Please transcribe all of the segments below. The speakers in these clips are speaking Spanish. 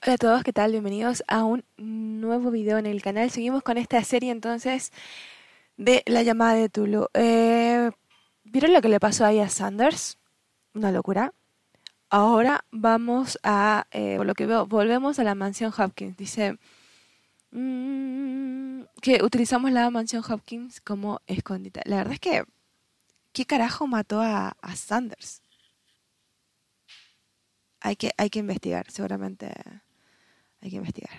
Hola a todos, ¿qué tal? Bienvenidos a un nuevo video en el canal. Seguimos con esta serie entonces de la llamada de Cthulhu. ¿Vieron lo que le pasó ahí a Sanders? Una locura. Ahora vamos a, por lo que veo, volvemos a la mansión Hopkins. Dice que utilizamos la mansión Hopkins como escondite. La verdad es que, ¿qué carajo mató a Sanders? Hay que investigar, seguramente hay que investigar.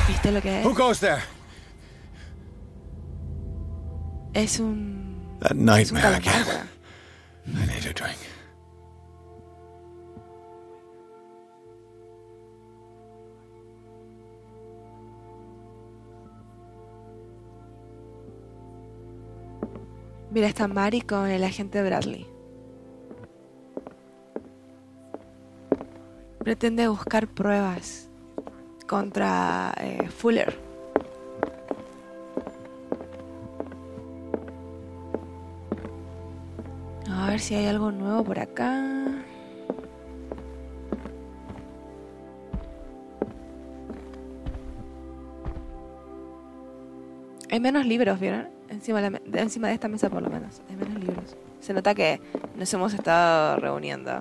¿Viste lo que es? Who goes there? Es un... That es un nightmare calamar, again. weón. I need a drink. Mira, está Mary con el agente Bradley. Pretende buscar pruebas contra Fuller. A ver si hay algo nuevo por acá. Hay menos libros, ¿vieron? Encima de esta mesa por lo menos. Hay menos libros. Se nota que nos hemos estado reuniendo.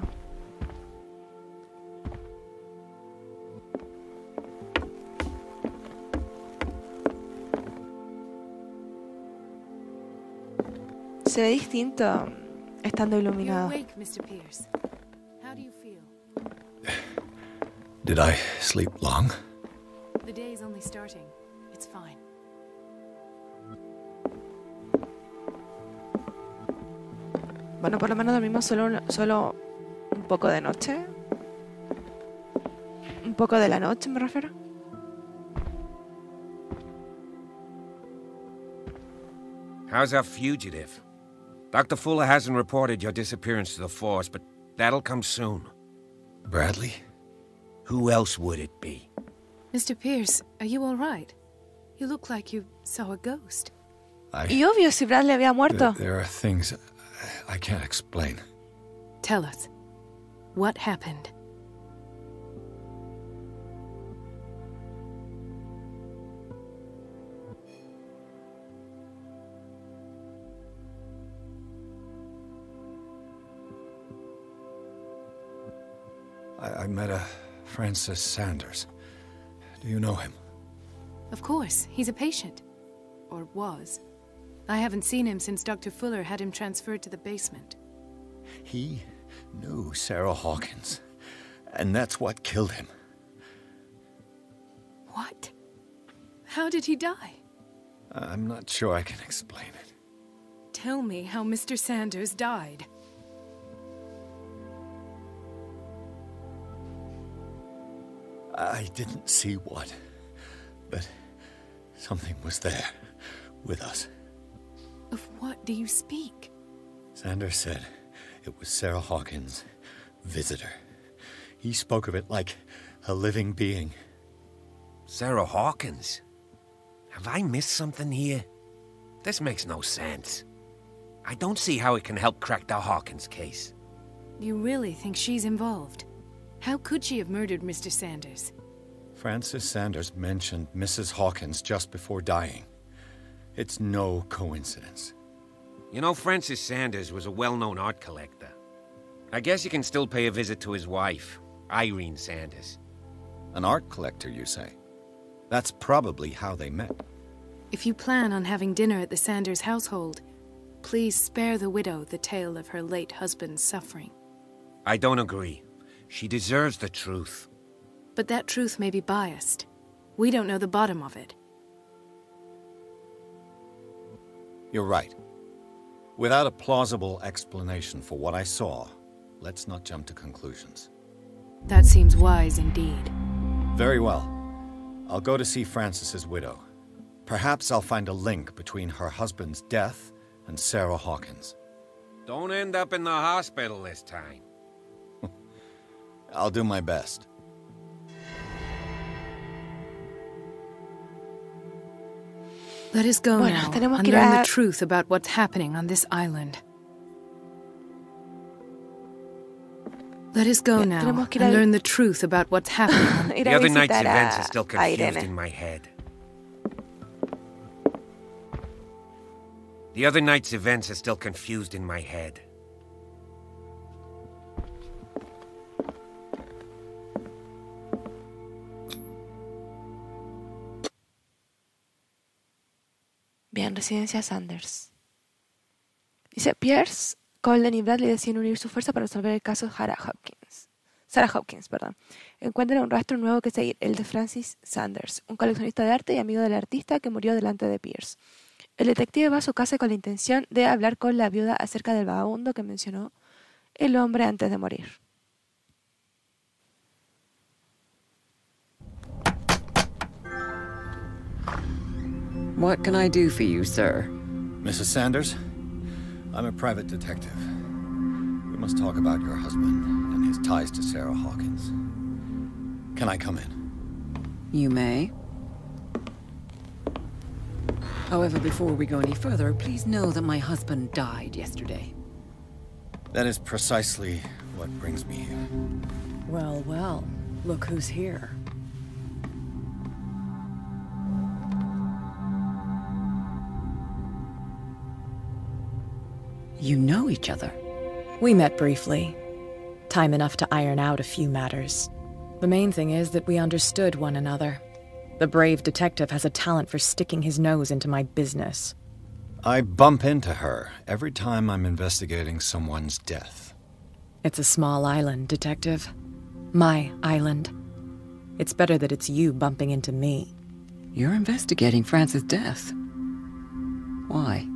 Se ve distinto estando iluminado. You're awake, Mr. Pierce. How do you feel? Did I sleep long? The day's only starting. It's fine. Bueno, por lo menos dormimos solo un poco de noche. Un poco de la noche, me refiero. How's our fugitive? Dr. Fuller hasn't reported your disappearance to the force, but that'll come soon. Bradley? Who else would it be? Mr. Pierce, are you all right? You look like you saw a ghost. Y obvio, si Bradley había muerto. There are things I can't explain. Tell us. What happened? I met a Francis Sanders. Do you know him? Of course, he's a patient. Or was. I haven't seen him since Dr. Fuller had him transferred to the basement. He knew Sarah Hawkins, and that's what killed him. What? How did he die? I'm not sure I can explain it. Tell me how Mr. Sanders died. I didn't see what, but something was there, with us. Of what do you speak? Sanders said it was Sarah Hawkins' visitor. He spoke of it like a living being. Sarah Hawkins? Have I missed something here? This makes no sense. I don't see how it can help crack the Hawkins case. You really think she's involved? How could she have murdered Mr. Sanders? Francis Sanders mentioned Mrs. Hawkins just before dying. It's no coincidence. You know, Francis Sanders was a well-known art collector. I guess you can still pay a visit to his wife, Irene Sanders. An art collector, you say? That's probably how they met. If you plan on having dinner at the Sanders household, please spare the widow the tale of her late husband's suffering. I don't agree. She deserves the truth. But that truth may be biased. We don't know the bottom of it. You're right. Without a plausible explanation for what I saw, let's not jump to conclusions. That seems wise indeed. Very well. I'll go to see Francis's widow. Perhaps I'll find a link between her husband's death and Sarah Hawkins. Don't end up in the hospital this time. I'll do my best. Let us go Bueno, now tenemos and que ir learn a- the truth about what's happening on this island. Let us go now tenemos que ir and al- learn the truth about what's happening on Ir The a other night's visitar events a- are still a confused Irene. in my head. The other night's events are still confused in my head. Bien, residencia Sanders. Dice, Pierce, Colden y Bradley deciden unir su fuerza para resolver el caso de Sarah Hopkins, perdón. Encuentran un rastro nuevo que seguir, el de Francis Sanders, un coleccionista de arte y amigo del artista que murió delante de Pierce. El detective va a su casa con la intención de hablar con la viuda acerca del vagabundo que mencionó el hombre antes de morir. What can I do for you, sir? Mrs. Sanders, I'm a private detective. We must talk about your husband and his ties to Sarah Hawkins. Can I come in? You may. However, before we go any further, please know that my husband died yesterday. That is precisely what brings me here. Well, well, look who's here. You know each other. We met briefly. Time enough to iron out a few matters. The main thing is that we understood one another. The brave detective has a talent for sticking his nose into my business. I bump into her every time I'm investigating someone's death. It's a small island, detective. My island. It's better that it's you bumping into me. You're investigating Francis' death. Why?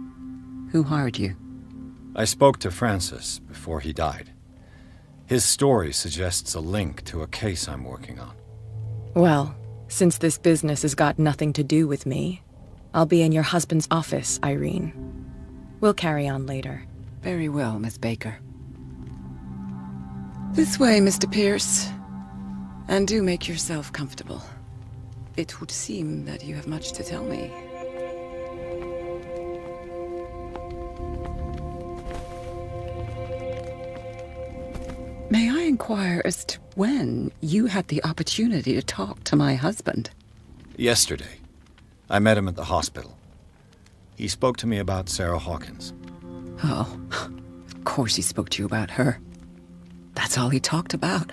Who hired you? I spoke to Francis before he died. His story suggests a link to a case I'm working on. Well, since this business has got nothing to do with me, I'll be in your husband's office, Irene. We'll carry on later. Very well, Miss Baker. This way, Mr. Pierce. And do make yourself comfortable. It would seem that you have much to tell me. May I inquire as to when you had the opportunity to talk to my husband? Yesterday, I met him at the hospital. He spoke to me about Sarah Hawkins. Oh, of course he spoke to you about her. That's all he talked about.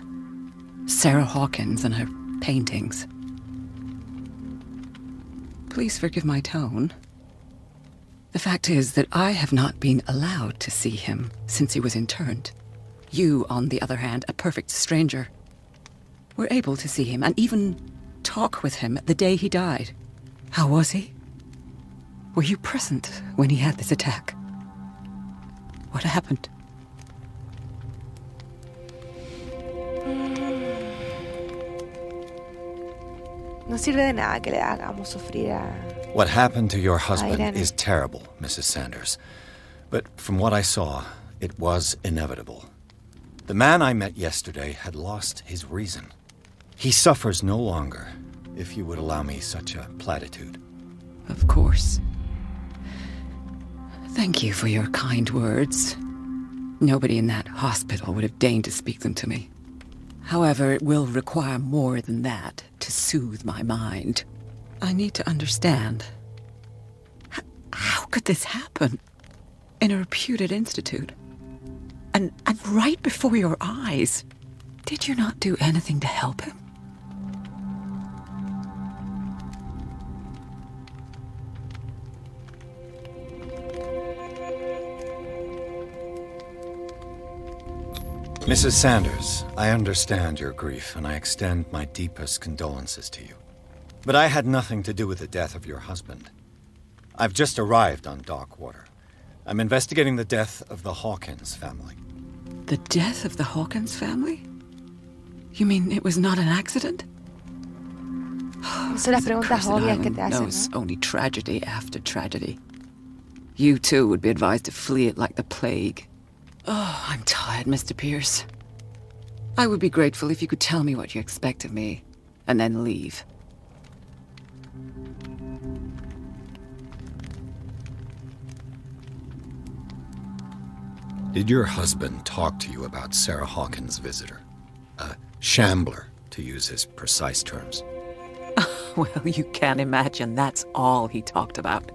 Sarah Hawkins and her paintings. Please forgive my tone. The fact is that I have not been allowed to see him since he was interned. You, on the other hand, a perfect stranger, were able to see him and even talk with him the day he died. How was he? Were you present when he had this attack? What happened? No sirve de nada que le hagamos sufrir a... What happened to your husband Irene. is terrible, Mrs. Sanders. But from what I saw, it was inevitable. The man I met yesterday had lost his reason. He suffers no longer, if you would allow me such a platitude. Of course. Thank you for your kind words. Nobody in that hospital would have deigned to speak them to me. However, it will require more than that to soothe my mind. I need to understand. How could this happen? In a reputed institute? And right before your eyes? Did you not do anything to help him? Mrs. Sanders, I understand your grief, and I extend my deepest condolences to you. But I had nothing to do with the death of your husband. I've just arrived on Darkwater. I'm investigating the death of the Hawkins family. The death of the Hawkins family? You mean it was not an accident? Son las preguntas Cursed obvias que island te hacen, knows ¿no? only tragedy after tragedy. You too would be advised to flee it like the plague. Oh, I'm tired, Mr. Pierce. I would be grateful if you could tell me what you expect of me, and then leave. Did your husband talk to you about Sarah Hawkins' visitor? A shambler, to use his precise terms. Well, you can imagine that's all he talked about.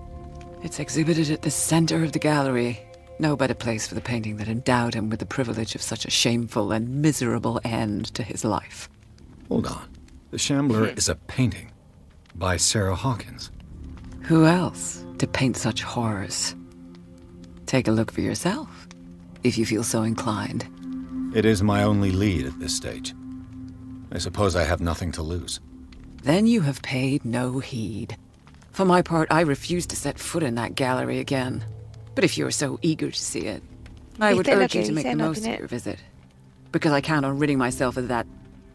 It's exhibited at the center of the gallery. No better place for the painting that endowed him with the privilege of such a shameful and miserable end to his life. Hold on. The Shambler is a painting by Sarah Hawkins. Who else to paint such horrors? Take a look for yourself, if you feel so inclined. It is my only lead at this stage. I suppose I have nothing to lose. Then you have paid no heed. For my part, I refuse to set foot in that gallery again. But if you're so eager to see it, I would urge you to make the most of your visit. Because I count on ridding myself of that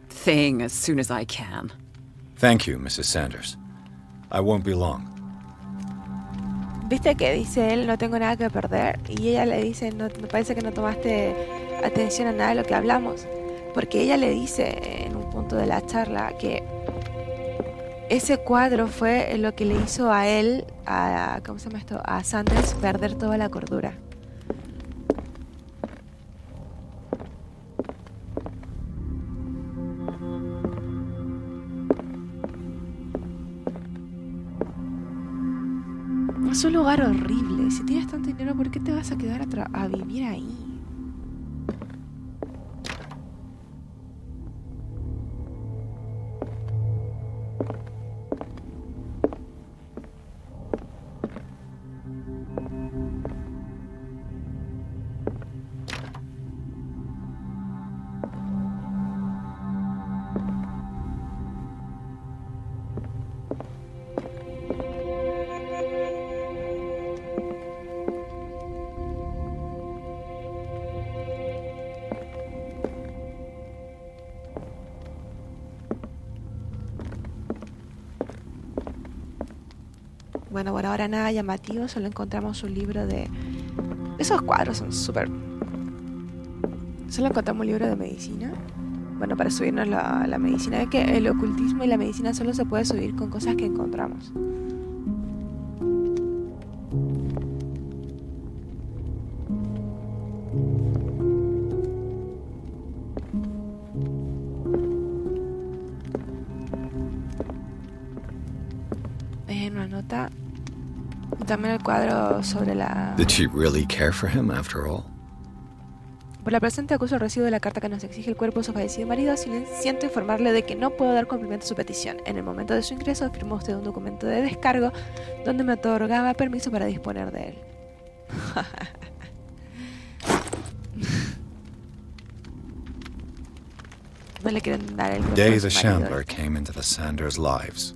thing as soon as I can. Thank you, Mrs. Sanders. I won't be long. Viste que dice él, no tengo nada que perder, y ella le dice, no, me parece que no tomaste atención a nada de lo que hablamos, porque ella le dice en un punto de la charla que ese cuadro fue lo que le hizo a él, ¿cómo se llama esto? A Sanders perder toda la cordura. Es un lugar horrible. Si tienes tanto dinero, ¿por qué te vas a quedar a vivir ahí? Bueno, por ahora nada llamativo, solo encontramos un libro de... Esos cuadros son súper... Solo encontramos un libro de medicina. Bueno, para subirnos la medicina. Es que el ocultismo y la medicina solo se puede subir con cosas que encontramos. Una nota... También el cuadro sobre la... Did she really care for him after all? Por la presente acuso el recibo de la carta que nos exige el cuerpo de su fallecido marido. Siento informarle de que no puedo dar cumplimiento a su petición. En el momento de su ingreso firmó usted un documento de descargo donde me otorgaba permiso para disponer de él. No le quieren dar el cuerpo Day de the su marido. Shambler came into the Sanders' lives.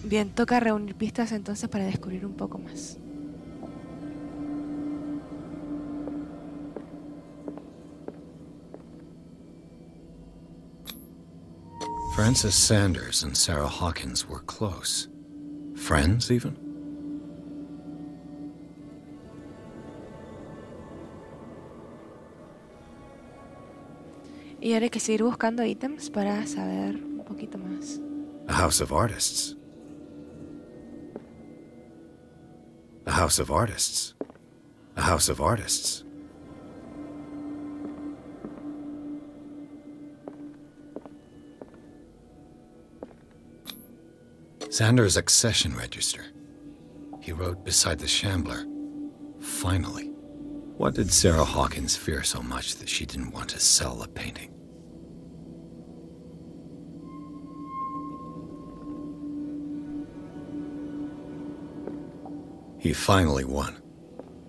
Bien, toca reunir pistas entonces para descubrir un poco más. Frances Sanders and Sarah Hawkins were close. Friends, even? Y ahora hay que seguir buscando ítems para saber un poquito más. A house of artists. A house of artists. A house of artists. Sanders' accession register. He wrote beside the Shambler. Finally. What did Sarah Hawkins fear so much that she didn't want to sell the painting? He finally won.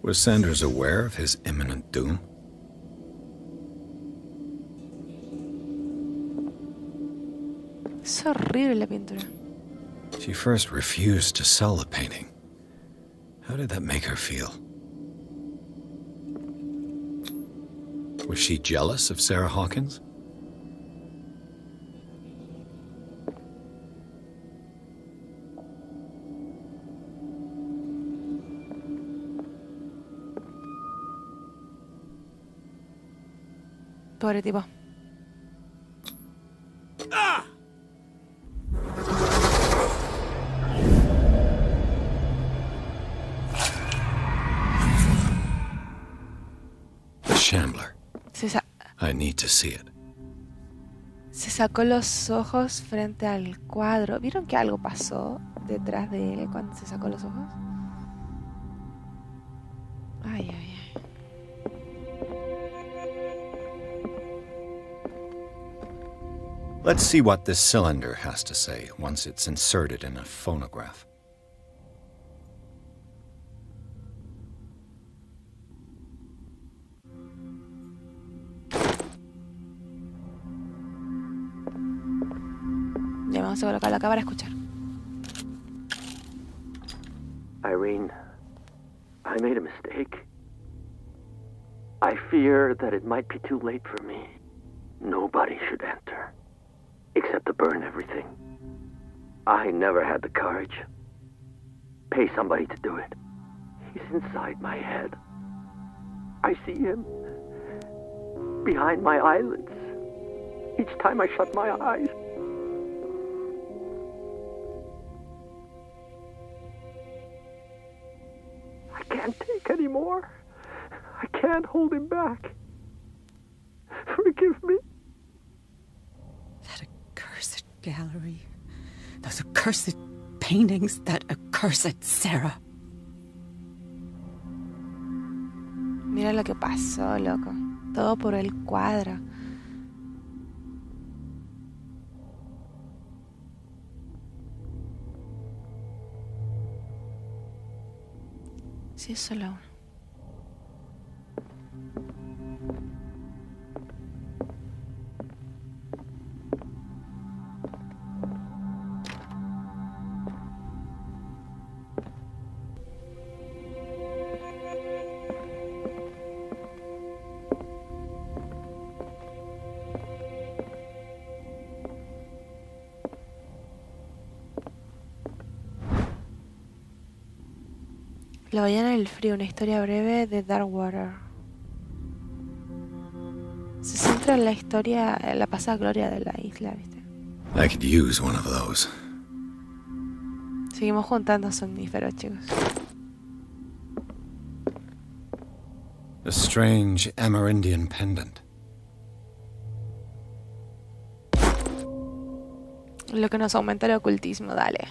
Was Sanders aware of his imminent doom? Es horrible la pintura. She first refused to sell the painting. How did that make her feel? Was she jealous of Sarah Hawkins? Pobre tipo. The Shambler. Se I need to see it. sacó los ojos frente al cuadro. ¿Vieron que algo pasó detrás de él cuando se sacó los ojos? Ay, ay, ay. Let's see what this cylinder has to say once it's inserted in a phonograph. Ya vamos a colocar la cámara a escuchar. Irene, I made a mistake. I fear that it might be too late for me. Nobody should enter, except to burn everything. I never had the courage. Pay somebody to do it. He's inside my head. I see him behind my eyelids each time I shut my eyes. I can't take any more. I can't hold him back. Forgive me. That accursed gallery. Those accursed paintings. That accursed Sarah. Mira lo que pasó, loco. Todo por el cuadro. Sí, es solo uno. La ballena en el frío, una historia breve de Darkwater. Se centra en la historia, en la pasada gloria de la isla, ¿viste? I could use one of those. Seguimos juntando somníferos, chicos. A strange Amerindian pendant. Lo que nos aumenta el ocultismo, dale.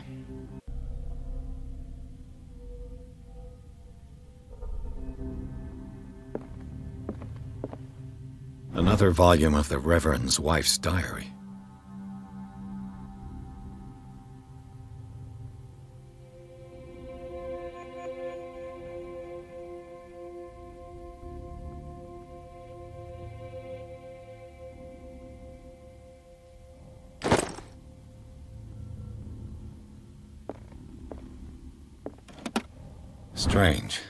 Another volume of the Reverend's wife's diary. Strange.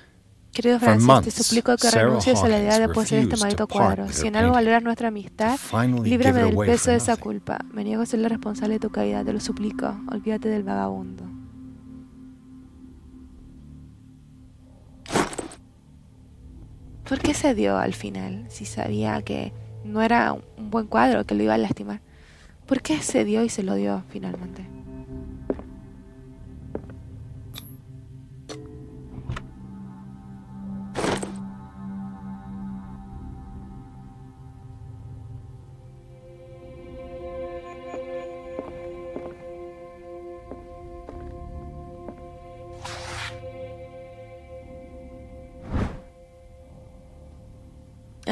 Querido Francis, te suplico que renuncies a la idea de poseer este maldito cuadro. Si en algo valoras nuestra amistad, líbrame del peso de esa culpa. Me niego a ser la responsable de tu caída, te lo suplico. Olvídate del vagabundo. ¿Por qué se dio al final? Si sabía que no era un buen cuadro, que lo iba a lastimar. ¿Por qué se dio y se lo dio finalmente?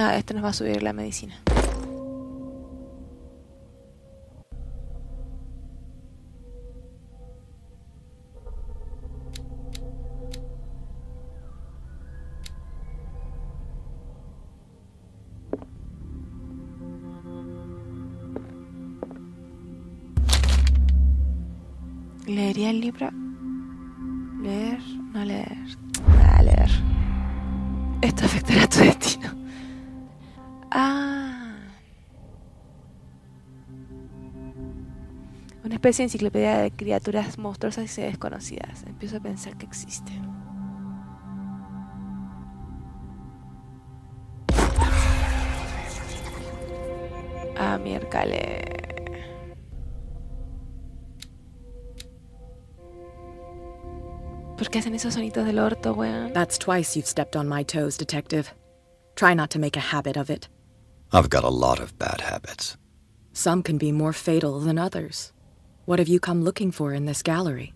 Ah, esto nos va a subir la medicina. ¿Leería el libro? ¿Leer? No leer. Nada, leer. Esto afectará a tu destino. Ah. Una especie de enciclopedia de criaturas monstruosas y desconocidas. Empiezo a pensar que existe. Ah, miércoles. ¿Por qué hacen esos sonidos del orto, weón? That's twice you've stepped on my toes, Detective. Try not to make a habit of it. I've got a lot of bad habits. Some can be more fatal than others. What have you come looking for in this gallery?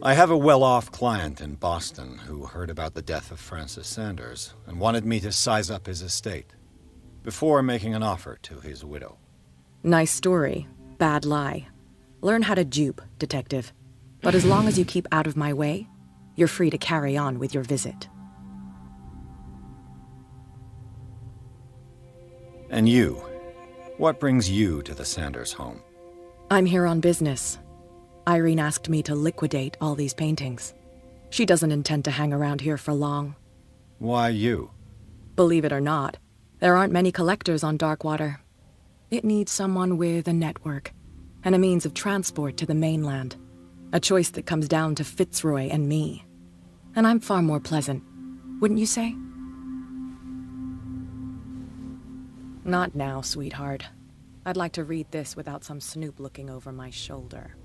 I have a well-off client in Boston who heard about the death of Francis Sanders and wanted me to size up his estate before making an offer to his widow. Nice story. Bad lie. Learn how to dupe, Detective. But as long as you keep out of my way, you're free to carry on with your visit. And you? What brings you to the Sanders home? I'm here on business. Irene asked me to liquidate all these paintings. She doesn't intend to hang around here for long. Why you? Believe it or not, there aren't many collectors on Darkwater. It needs someone with a network and a means of transport to the mainland. A choice that comes down to Fitzroy and me. And I'm far more pleasant, wouldn't you say? Not now, sweetheart. I'd like to read this without some snoop looking over my shoulder.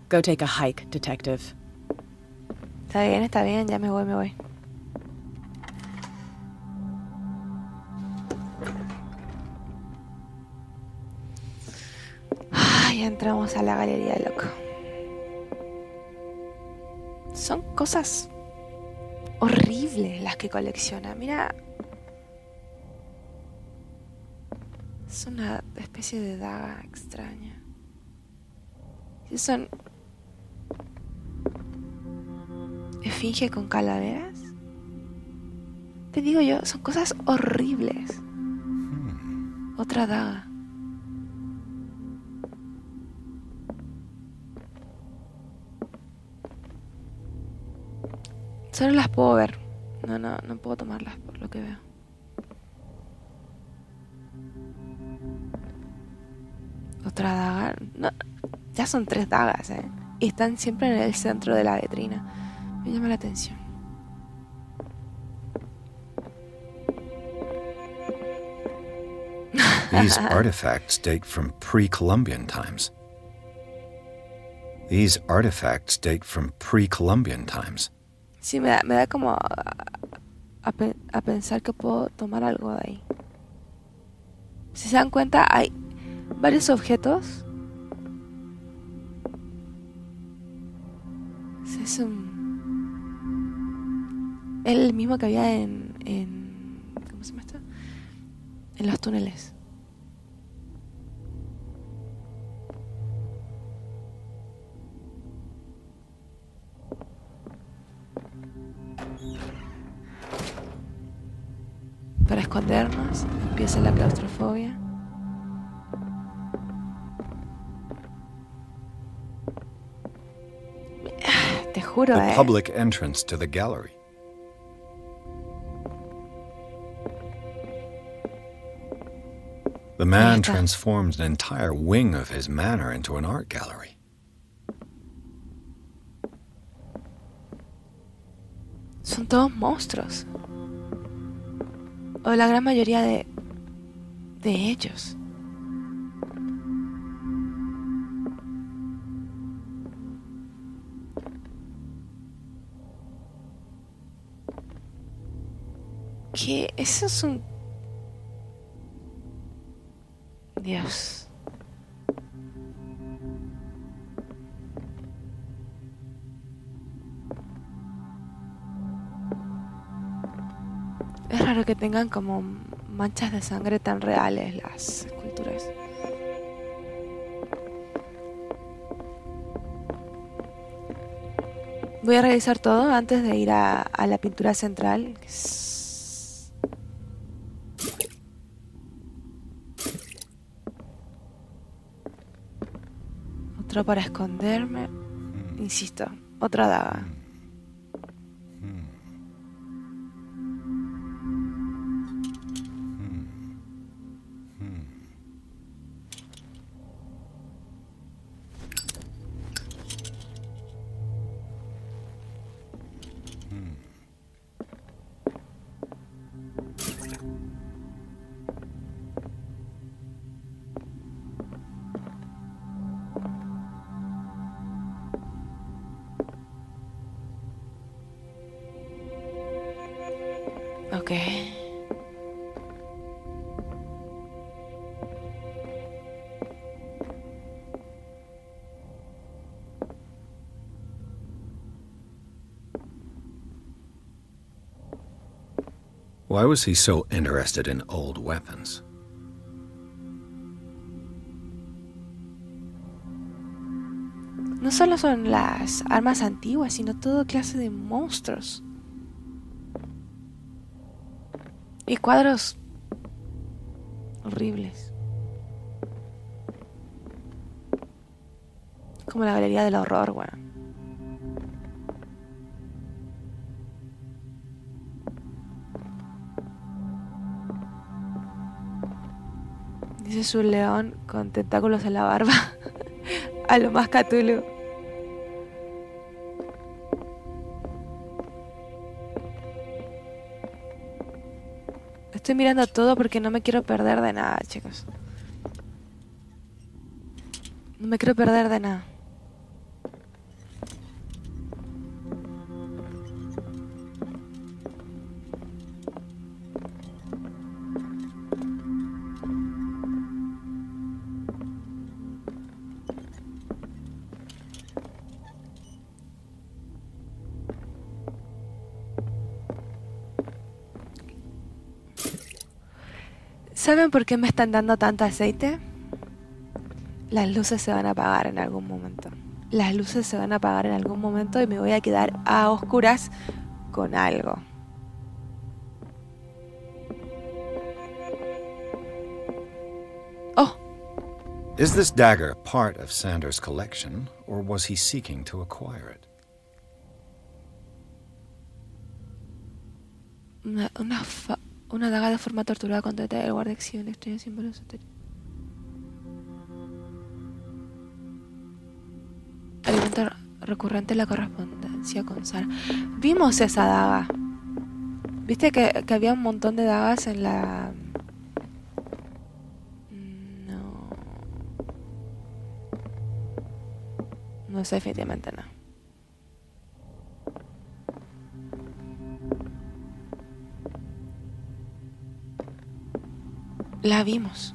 Go take a hike, Detective. Está bien, ya me voy. Ya entramos a la galería, loco. Son cosas horribles las que colecciona. Mira. Es una especie de daga extraña. Son esfinge con calaveras. Te digo yo, son cosas horribles. Otra daga. Solo las puedo ver. No puedo tomarlas por lo que veo. Otra daga. No, ya son 3 dagas, y están siempre en el centro de la vitrina. Me llama la atención. These artifacts date from pre-Columbian times. Sí, me da como a pensar que puedo tomar algo de ahí. Si se dan cuenta, hay varios objetos. Es el mismo que había en ¿cómo se llama esto? En los túneles. Para escondernos, empieza la claustrofobia. Te juro, The public entrance to the gallery. The man transformed an entire wing of his manor into an art gallery. Son todos monstruos. O la gran mayoría de ellos. ¿Qué? Eso es un... Dios. Es raro que tengan como manchas de sangre tan reales las esculturas. Voy a revisar todo antes de ir a la pintura central, que es Otro para esconderme. Insisto, otra daga. Ok. Why was he so interested in old weapons? No solo son las armas antiguas, sino toda clase de monstruos. Y cuadros horribles. Como la galería del horror, weón. Dice su león con tentáculos en la barba. A lo más Cthulhu. Estoy mirando todo porque no me quiero perder de nada, chicos. No me quiero perder de nada. ¿Saben por qué me están dando tanto aceite? Las luces se van a apagar en algún momento. Las luces se van a apagar en algún momento y me voy a quedar a oscuras con algo. Oh. Is this dagger part of Sanders' collection, or was he seeking to acquire it? Una daga de forma torturada con detalle del guardia exhibe un extraño símbolo esotérico. Elemento recurrente en la correspondencia con Sara. Vimos esa daga. ¿Viste que había un montón de dagas en la... No sé, definitivamente no. La vimos.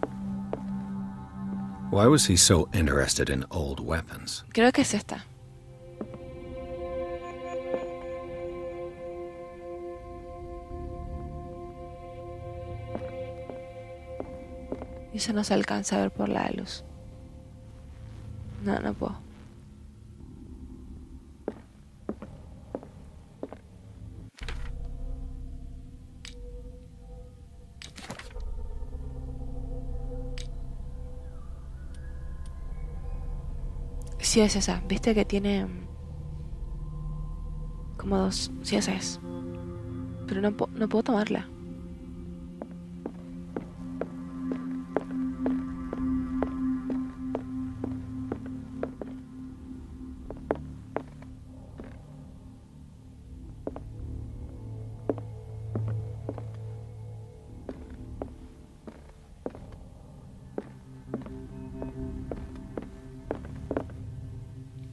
Why was he so interested in old weapons? Creo que es esta. Y eso no se alcanza a ver por la luz. No, no puedo. Sí es esa, viste que tiene como dos, sí esa es. Pero no puedo tomarla.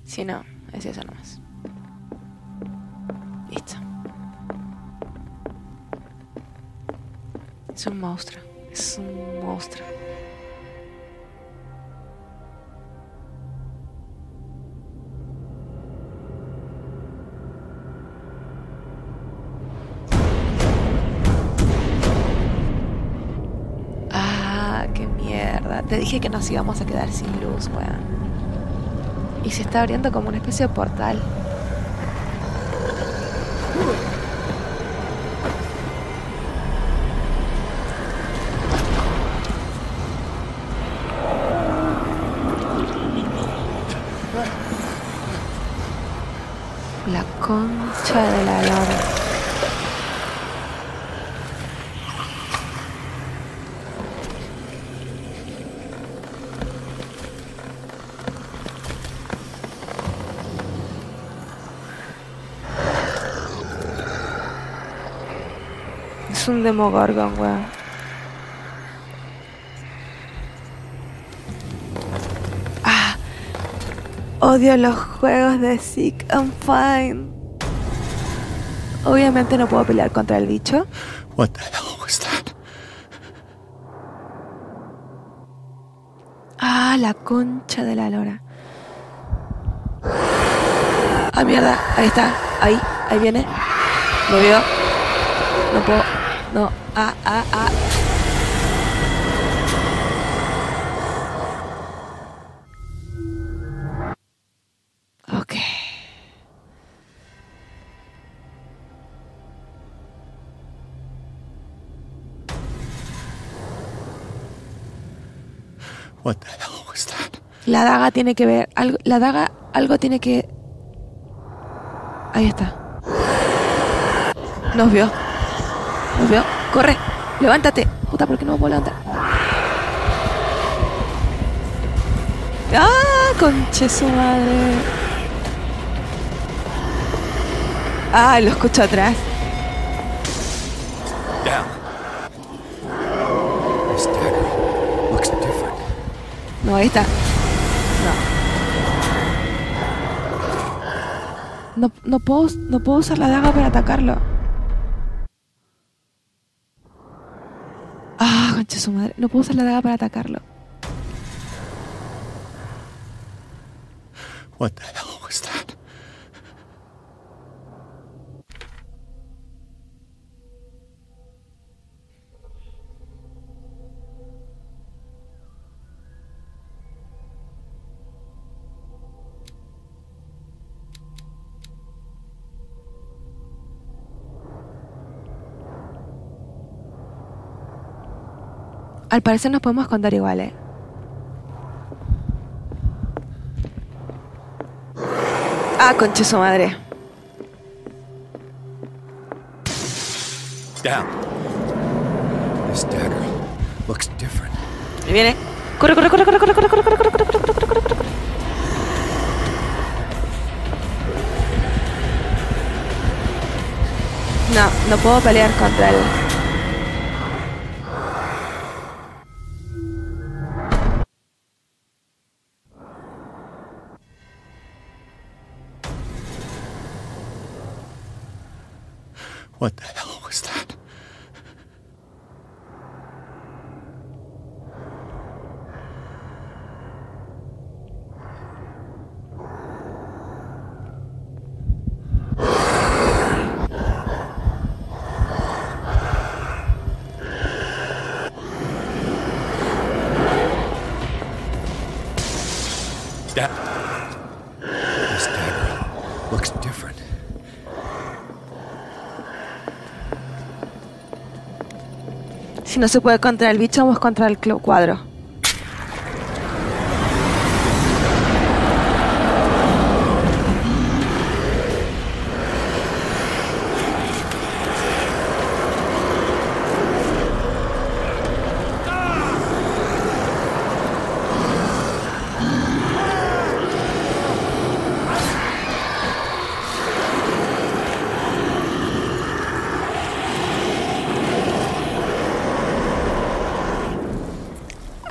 Si no, es eso nomás. Listo. Es un monstruo. Es un monstruo. Ah, qué mierda. Te dije que nos íbamos a quedar sin luz, weón. Y se está abriendo como una especie de portal. La concha de la lora. Es un demogorgon, weón. Ah, odio los juegos de Sick and Fine. Obviamente no puedo pelear contra el bicho. What the hell was that? Ah, la concha de la lora. Ah, mierda. Ahí está. Ahí viene. Me vio. No puedo. No. Ah. Ok. What the hell was that? La daga tiene que ver. La daga algo tiene que. Ahí está. Nos vio. Corre. Levántate. Puta, ¿por qué no me puedo levantar? ¡Ah! Conche su madre. Ah, lo escucho atrás. Down. This dagger looks different. No, ahí está. No puedo usar la daga para atacarlo. Ah, concha su madre. No puedo usar la daga para atacarlo. What the hell was that? Al parecer nos podemos contar igual, ¿eh? Ah, concha su madre. Down. This dagger looks different. Me viene. Corre. No puedo pelear contra él. What the hell was that? This dagger looks different. Si no se puede contra el bicho, vamos contra el cuadro.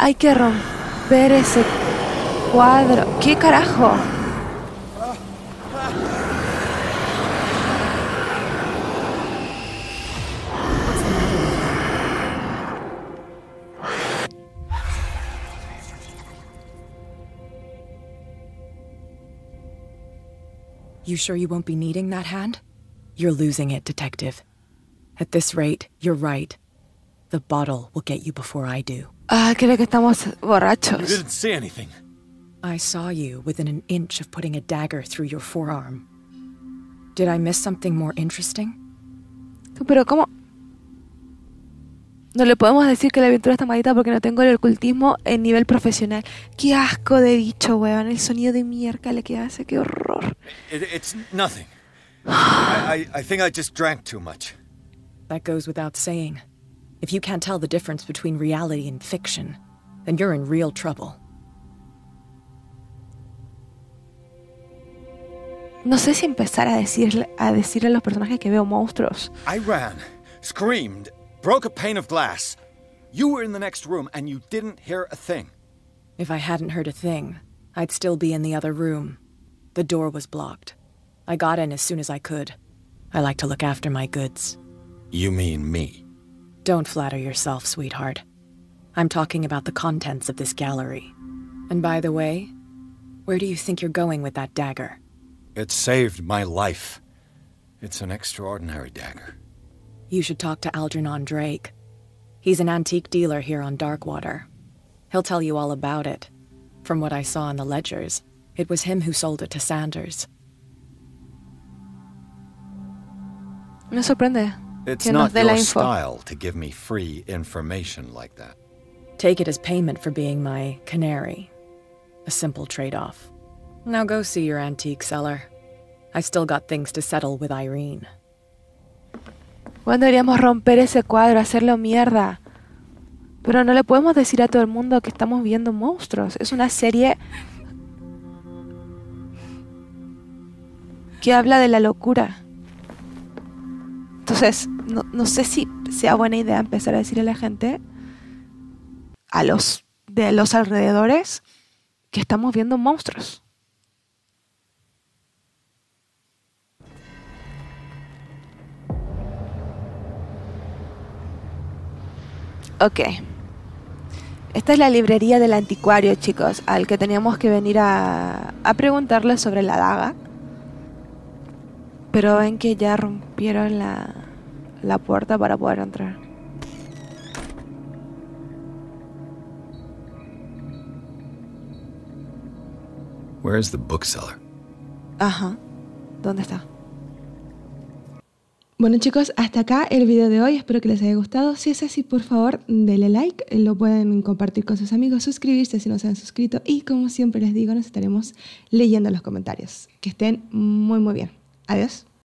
Hay que romper ese cuadro. ¿Qué carajo? You sure you won't be needing that hand? You're losing it, Detective. At this rate, you're right. The bottle will get you before I do. Ah, creo que estamos You borrachos. didn't say anything. I saw you within an inch of putting a dagger through your forearm. Did I miss something more interesting? Pero ¿cómo? No le podemos decir que la aventura está maldita porque no tengo el ocultismo en nivel profesional. Qué asco de bicho, weón. El sonido de miércoles que hace, qué horror. It's nothing. I think I just drank too much. That goes without saying. If you can't tell the difference between reality and fiction, then you're in real trouble. No sé si empezar a decirle a los personajes que veo monstruos. I ran, screamed, broke a pane of glass. You were in the next room and you didn't hear a thing. If I hadn't heard a thing, I'd still be in the other room. The door was blocked. I got in as soon as I could. I like to look after my goods. You mean me? Don't flatter yourself, sweetheart. I'm talking about the contents of this gallery. And by the way, where do you think you're going with that dagger? It saved my life. It's an extraordinary dagger. You should talk to Algernon Drake. He's an antique dealer here on Darkwater. He'll tell you all about it. From what I saw in the ledgers, it was him who sold it to Sanders. Me sorprende. It's que not nos dé la your info. style to give me free information like that. Take it as payment for being my canary. A simple trade-off. Now go see your antique seller. I still got things to settle with Irene. Bueno, deberíamos romper ese cuadro, hacerlo mierda. Pero no le podemos decir a todo el mundo que estamos viendo monstruos. Es una serie que habla de la locura. Entonces, no sé si sea buena idea empezar a decirle a la gente, a los de los alrededores, que estamos viendo monstruos. Ok. Esta es la librería del anticuario, chicos, al que teníamos que venir a preguntarle sobre la daga. Pero ven que ya rompieron la puerta para poder entrar. Where is the bookseller? Ajá. ¿Dónde está? Bueno, chicos, hasta acá el video de hoy. Espero que les haya gustado. Si es así, por favor, denle like. Lo pueden compartir con sus amigos, suscribirse si no se han suscrito. Y como siempre les digo, nos estaremos leyendo en los comentarios. Que estén muy, muy bien. Adiós.